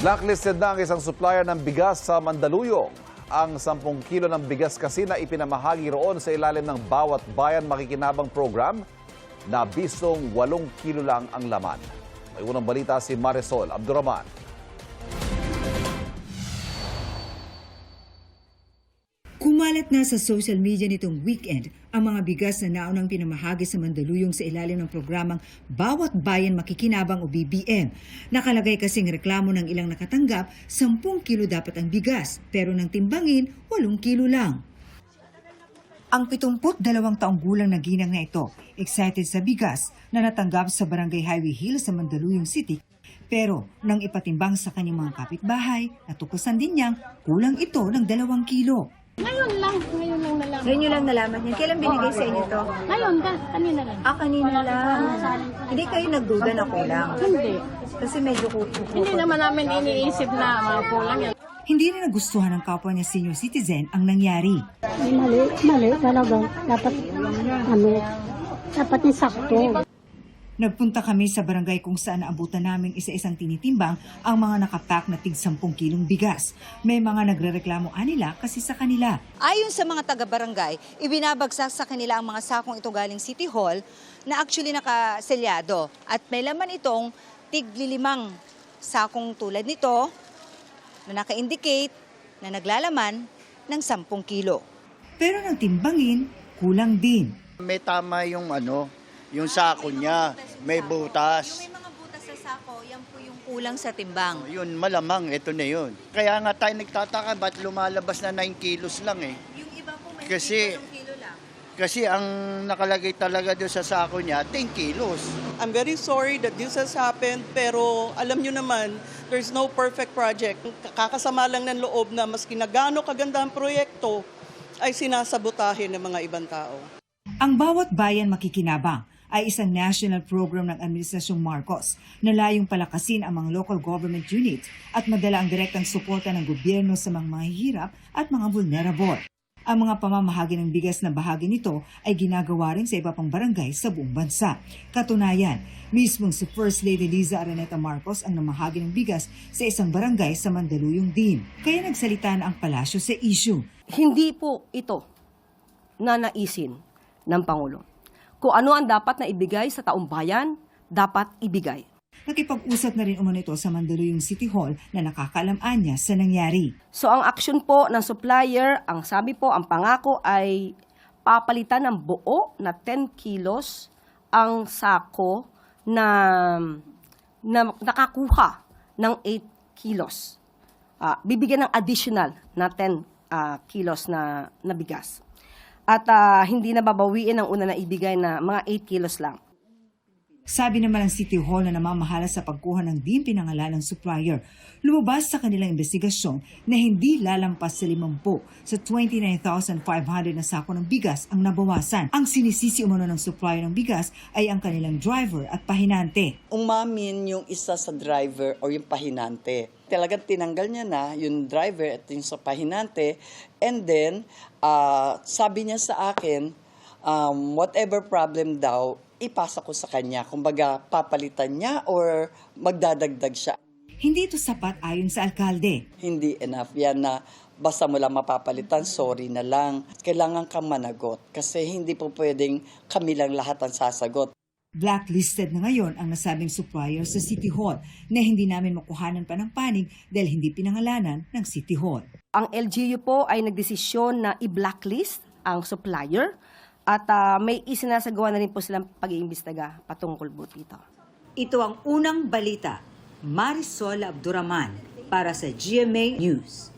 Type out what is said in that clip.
Blacklisted na ang isang supplier ng bigas sa Mandaluyong. Ang 10 kilo ng bigas kasi na ipinamahagi roon sa ilalim ng Bawat Bayan Makikinabang program na bisong 8 kilo lang ang laman. May unang balita si Marisol Abduraman. Kumalat na sa social media nitong weekend ang mga bigas na naunang pinamahagi sa Mandaluyong sa ilalim ng programang Bawat Bayan Makikinabang o BBM. Nakalagay kasing reklamo ng ilang nakatanggap, 10 kilo dapat ang bigas, pero nang timbangin, 8 kilo lang. Ang 72 taong gulang na ginang na ito, excited sa bigas na natanggap sa Barangay Highway Hill sa Mandaluyong City. Pero nang ipatimbang sa kanyang mga kapitbahay, natuklasan din niyang kulang ito ng 2 kilo. Ngayon lang nalaman. Ngayon nyo lang nalaman yan. Kailan binigay sa inyo to? Ngayon ka, kanina lang. Kanina lang. Hindi kayo nagduda na kulang? Hindi. Kasi medyo Hindi naman namin iniisip na mga kulang yan. Hindi na nagustuhan ng kapwa niya senior citizen ang nangyari. Mali talaga. Dapat ni sakto. Nagpunta kami sa barangay kung saan naabutan namin isa-isang tinitimbang ang mga nakapack na tig 10 kilong bigas. May mga nagrereklamo anila kasi sa kanila. Ayon sa mga taga-barangay, ibinabagsak sa kanila ang mga sakong ito galing City Hall na actually nakaselyado. At may laman itong tig-5 sakong tulad nito na naka-indicate na naglalaman ng 10 kilo. Pero nang timbangin, kulang din. May tama yung sako niya, may butas. Yung may mga butas sa sako, yan po yung kulang sa timbang. Yun, malamang, ito na yun. Kaya nga tayo nagtataka, ba't lumalabas na 9 kilos lang eh? Yung iba po may Kasi- 8 kilo lang. Kasi ang nakalagay talaga doon sa sako niya, 10 kilos. I'm very sorry that this has happened, pero alam nyo naman, there's no perfect project. Kakasama lang ng loob na maski na gaano kaganda ang proyekto, ay sinasabotahin ng mga ibang tao. Ang Bawat Bayan Makikinabang ay isang national program ng Administrasyong Marcos na layong palakasin ang mga local government units at madala ang direktang suporta ng gobyerno sa mga mahihirap at mga vulnerable. Ang mga pamamahagi ng bigas na bahagi nito ay ginagawa rin sa iba pang barangay sa buong bansa. Katunayan, mismong si First Lady Liza Araneta Marcos ang namahagi ng bigas sa isang barangay sa Mandaluyong din. Kaya nagsalita na ang palasyo sa issue. Hindi po ito na naisin ng Pangulo. Kung ano ang dapat na ibigay sa taong bayan, dapat ibigay. Nakipag-usap na rin umano ito sa Mandaluyong City Hall na nakakaalam-an niya sa nangyari. So ang action po ng supplier, ang sabi po, ang pangako ay papalitan ng buo na 10 kilos ang sako na nakakuha ng 8 kilos. Bibigyan ng additional na 10 kilos na bigas. At hindi na babawiin ang una na ibigay na mga 8 kilos lang. Sabi naman ng City Hall na namamahala sa pagkuha ng din pinangalan ng supplier, lumabas sa kanilang investigasyon na hindi lalampas sa 50 sa 29,500 na sako ng bigas ang nabawasan. Ang sinisisi umano ng supplier ng bigas ay ang kanilang driver at pahinante. Umamin yung isa sa driver o yung pahinante. Talagang tinanggal niya na yung driver at yung sa pahinante. And then, sabi niya sa akin, whatever problem daw, ipasa ko sa kanya. Kumbaga, papalitan niya or magdadagdag siya. Hindi ito sapat ayon sa alkalde. Hindi enough yan na basta mo lang mapapalitan, sorry na lang. Kailangan kang managot kasi hindi po pwedeng kami lang lahat ang sasagot. Blacklisted na ngayon ang nasabing supplier sa City Hall na hindi namin makuhanan pa ng panig dahil hindi pinangalanan ng City Hall. Ang LGU po ay nagdesisyon na i-blacklist ang supplier at may isinasagawa na rin po silang pag-iimbestiga patungkol po dito. Ito ang unang balita. Marisol Abduraman para sa GMA News.